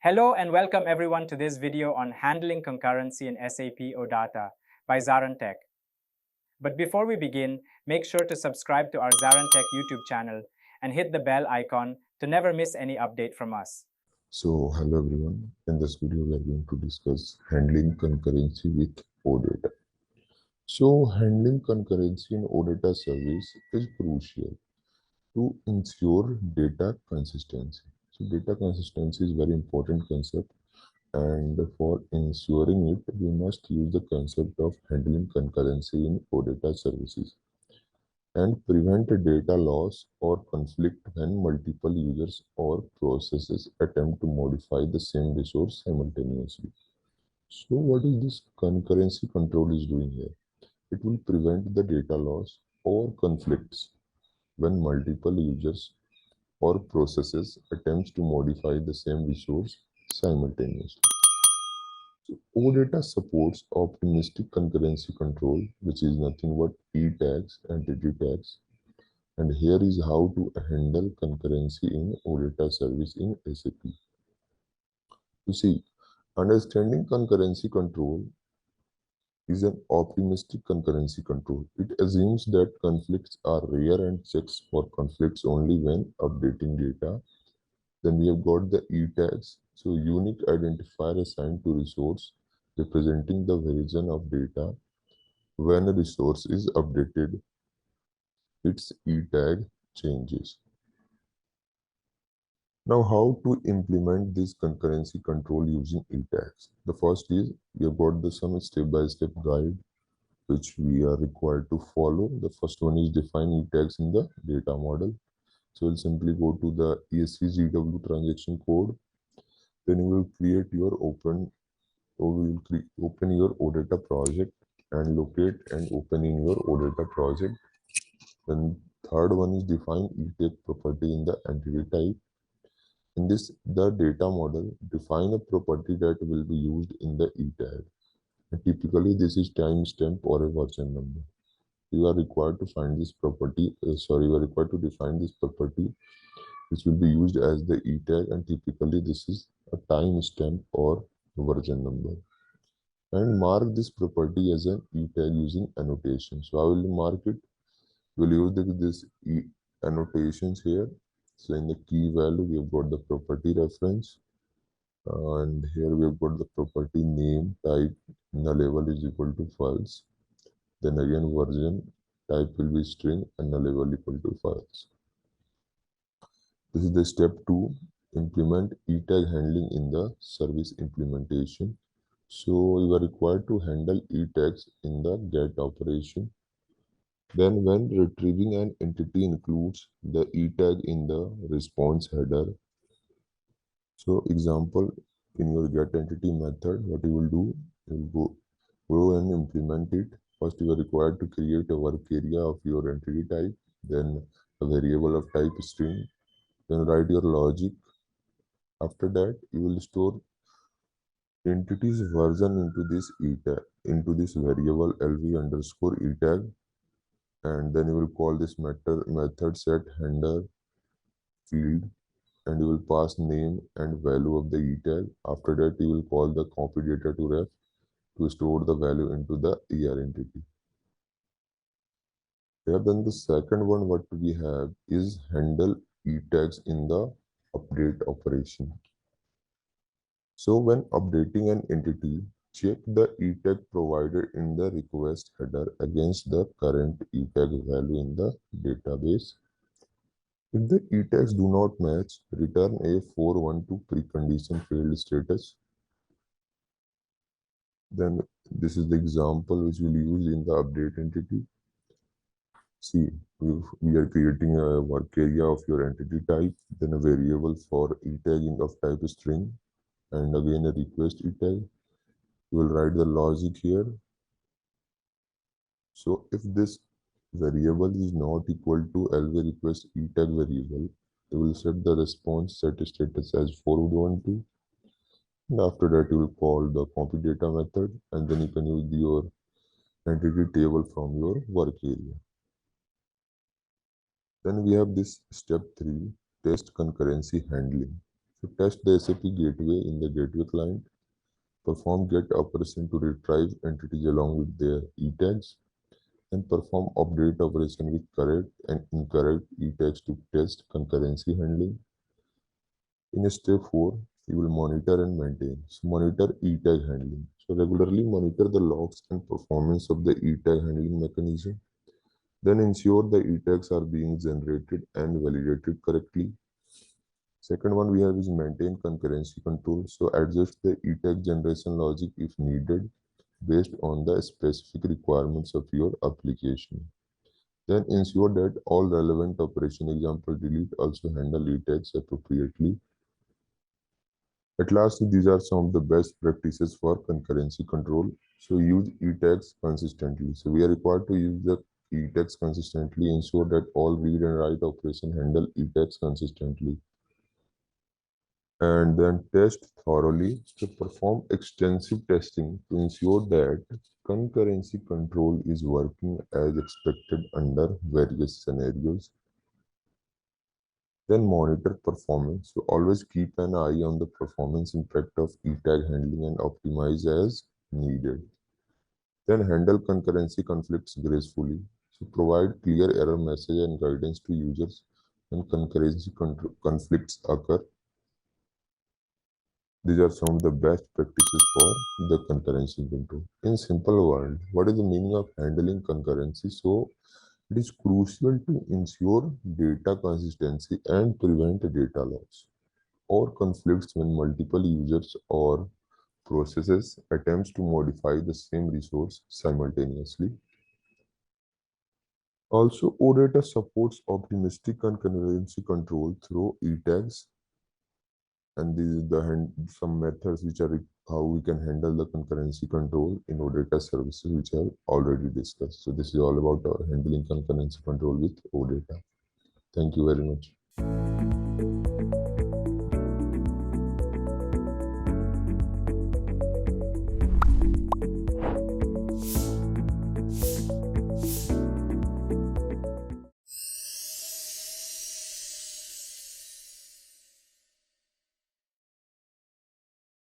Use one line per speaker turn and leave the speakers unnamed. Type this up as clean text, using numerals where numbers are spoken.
Hello and welcome everyone to this video on handling concurrency in SAP OData by ZaranTech. But before we begin, make sure to subscribe to our ZaranTech YouTube channel and hit the bell icon to never miss any update from us.
So, hello everyone. In this video, we are going to discuss handling concurrency with OData. So, handling concurrency in OData service is crucial to ensure data consistency. So, data consistency is very important concept, and for ensuring it, we must use the concept of handling concurrency in OData services and prevent data loss or conflict when multiple users or processes attempt to modify the same resource simultaneously. So what is this concurrency control is doing here? It will prevent the data loss or conflicts when multiple users or processes attempts to modify the same resource simultaneously. So OData supports optimistic concurrency control, which is nothing but E tags, entity tags. And here is how to handle concurrency in OData service in SAP. You see, understanding concurrency control is an optimistic concurrency control. It assumes that conflicts are rare and checks for conflicts only when updating data. Then we have got the E tags, so unique identifier assigned to resource representing the version of data. When a resource is updated, its E tag changes. Now, how to implement this concurrency control using E tags? The first is we have got some step-by-step guide which we are required to follow. The first one is define E tags in the data model. So we'll simply go to the ESCGW transaction code. Then you will create your open your OData project and locate and open in your OData project. Then third one is define E tag property in the entity type. In this, the data model define a property that will be used in the E tag. And typically, this is timestamp or a version number. You are required to find this property. You are required to define this property, which will be used as the E tag. And typically, this is a timestamp or version number. And mark this property as an E tag using annotation. So I will mark it. We'll use this annotations here. So in the key value, we have got the property reference. And here we have got the property name type null level is equal to false. Then again version type will be string and null level equal to false. This is the step 2, implement E-tag handling in the service implementation. So you are required to handle E-tags in the get operation. Then when retrieving an entity includes the E-tag in the response header. So example, in your get entity method, what you will do, you will go and implement it. First, you are required to create a work area of your entity type, then a variable of type string, then write your logic. After that, you will store entity's version into this variable lv underscore E tag, and then you will call this method set handler field, and you will pass name and value of the E tag. After that, you will call the copy data to ref to store the value into the ER entity. Yeah, then the second one what we have is handle E tags in the update operation. So when updating an entity, check the E tag provided in the request header against the current E tag value in the database. If the E tags do not match, return a 412 precondition failed status. Then this is the example which we'll use in the update entity. See, we are creating a work area of your entity type, then a variable for E tagging of type string, and again a request E tag. You will write the logic here. So if this variable is not equal to lv request E tag variable, you will set the response set status as 412. And after that, you will call the copy data method, and then you can use your entity table from your work area. Then we have this step 3, test concurrency handling. So test the SAP gateway in the gateway client. Perform get operation to retrieve entities along with their e-tags, and perform update operation with correct and incorrect e-tags to test concurrency handling. In step 4, you will monitor and maintain. So monitor e-tag handling. So regularly monitor the logs and performance of the e-tag handling mechanism. Then ensure the e-tags are being generated and validated correctly. Second one we have is maintain concurrency control. So adjust the e-tag generation logic if needed based on the specific requirements of your application. Then ensure that all relevant operation, example delete, also handle e-tags appropriately. At last, these are some of the best practices for concurrency control. So use e-tags consistently. So we are required to use the e-tags consistently, ensure that all read and write operation handle e-tags consistently. And then test thoroughly to perform extensive testing to ensure that concurrency control is working as expected under various scenarios. Then monitor performance. So always keep an eye on the performance impact of e-tag handling and optimize as needed. Then handle concurrency conflicts gracefully. So provide clear error message and guidance to users when concurrency conflicts occur. These are some of the best practices for the concurrency control. In simple word, what is the meaning of handling concurrency? So it is crucial to ensure data consistency and prevent data loss or conflicts when multiple users or processes attempts to modify the same resource simultaneously. Also, OData supports optimistic concurrency control through e-tags, and these are some methods which are how we can handle the concurrency control in OData services, which I have already discussed. So this is all about handling concurrency control with OData. Thank you very much.